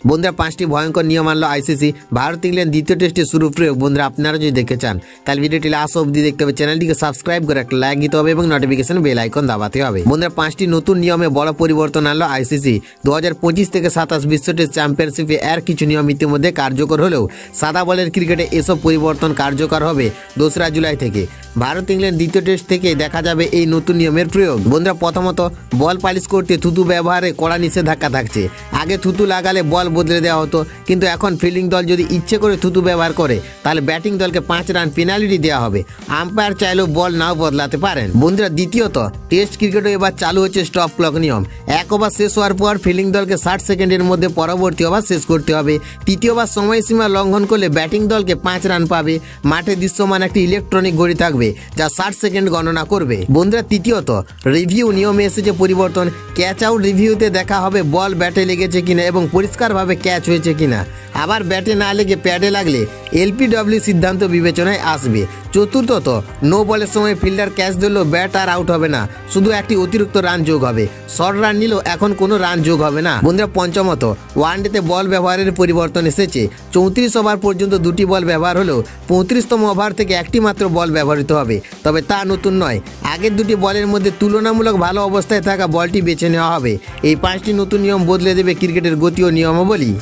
বন্ধুরা 5টি ভয়ঙ্কর নিয়ম আনলো আইসিসি। ভারত ইংল্যান্ড দ্বিতীয় টেস্টে শুরু প্রয়োগ। বন্ধুরা আপনারা যদি দেখতে চান তাহলে ভিডিওটি লাস্ট অবধি দেখতে হবে, চ্যানেলটিকে সাবস্ক্রাইব করে একটা লাইক দিতে হবে এবং নোটিফিকেশন বেল আইকন দাবাতে হবে। বন্ধুরা 5টি নতুন নিয়মে বড় পরিবর্তন আনলো আইসিসি। 2025 থেকে 27 বিশ্ব টেস্ট চ্যাম্পিয়নশিপে এর কিছু নিয়ম ইতিমধ্যে কার্যকর হলেও সাদা বলের ক্রিকেটে এসব পরিবর্তন কার্যকর হবে 2রা জুলাই থেকে। ভারত ইংল্যান্ড দ্বিতীয় টেস্ট থেকে দেখা যাবে এই নতুন নিয়মের প্রয়োগ। বন্ধুরা প্রথমত বল পালিশ করতে থুতু ব্যবহারে কড়া নিষেধাজ্ঞা থাকছে। আগে থুতু লাগালে বল বদলে দেওয়া হতো, কিন্তু এখন ফিল্ডিং দল যদি ইচ্ছে করে থুতু ব্যবহার করে তাহলে ব্যাটিং দলকে 5 রান পেনাল্টি দেওয়া হবে। আম্পায়ার চাইলেও বল নাও বদলাতে পারেন। বন্ধুরা দ্বিতীয়ত টেস্ট ক্রিকেটে এবার চালু হচ্ছে স্টপ ক্লক নিয়ম। এক ওভার শেষ হওয়ার পর ফিল্ডিং দলকে 60 সেকেন্ডের মধ্যে পরবর্তী ওভার শেষ করতে হবে। তৃতীয়বার সময়সীমা লঙ্ঘন করলে ব্যাটিং দলকে 5 রান পাবে। মাঠে দৃশ্যমান একটি ইলেকট্রনিক ঘড়ি থাকবে যা 60 সেকেন্ড গণনা করবে। বন্ধুরা তৃতীয়ত রিভিউ নিয়মে এসেছে পরিবর্তন। ক্যাচ আউট রিভিউতে দেখা হবে বল ব্যাটে লেগেছে কিনা এবং পরিষ্কারভাবে ক্যাচ হয়েছে কিনা। আবার ব্যাটে না লেগে প্যাডে লাগলে এলপিডব্লিউ সিদ্ধান্ত বিবেচনায় আসবে। চতুর্থত নো বলের সময় ফিল্ডার ক্যাচ ধরলেও ব্যাট আর আউট হবে না, শুধু একটি অতিরিক্ত রান যোগ হবে। শর্ট রান নিলেও এখন কোনো রান যোগ হবে না। বন্ধুরা পঞ্চমত ওয়ানডেতে বল ব্যবহারের পরিবর্তন এসেছে। 34 ওভার পর্যন্ত 2টি বল ব্যবহার হলেও 35তম ওভার থেকে একটি মাত্র বল ব্যবহৃত হবে, তবে তা নতুন নয়। আগের 2টি বলের মধ্যে তুলনামূলক ভালো অবস্থায় থাকা বলটি বেছে নেওয়া হবে। এই 5টি নতুন নিয়ম বদলে দেবে ক্রিকেটের গতি ও নিয়মাবলী।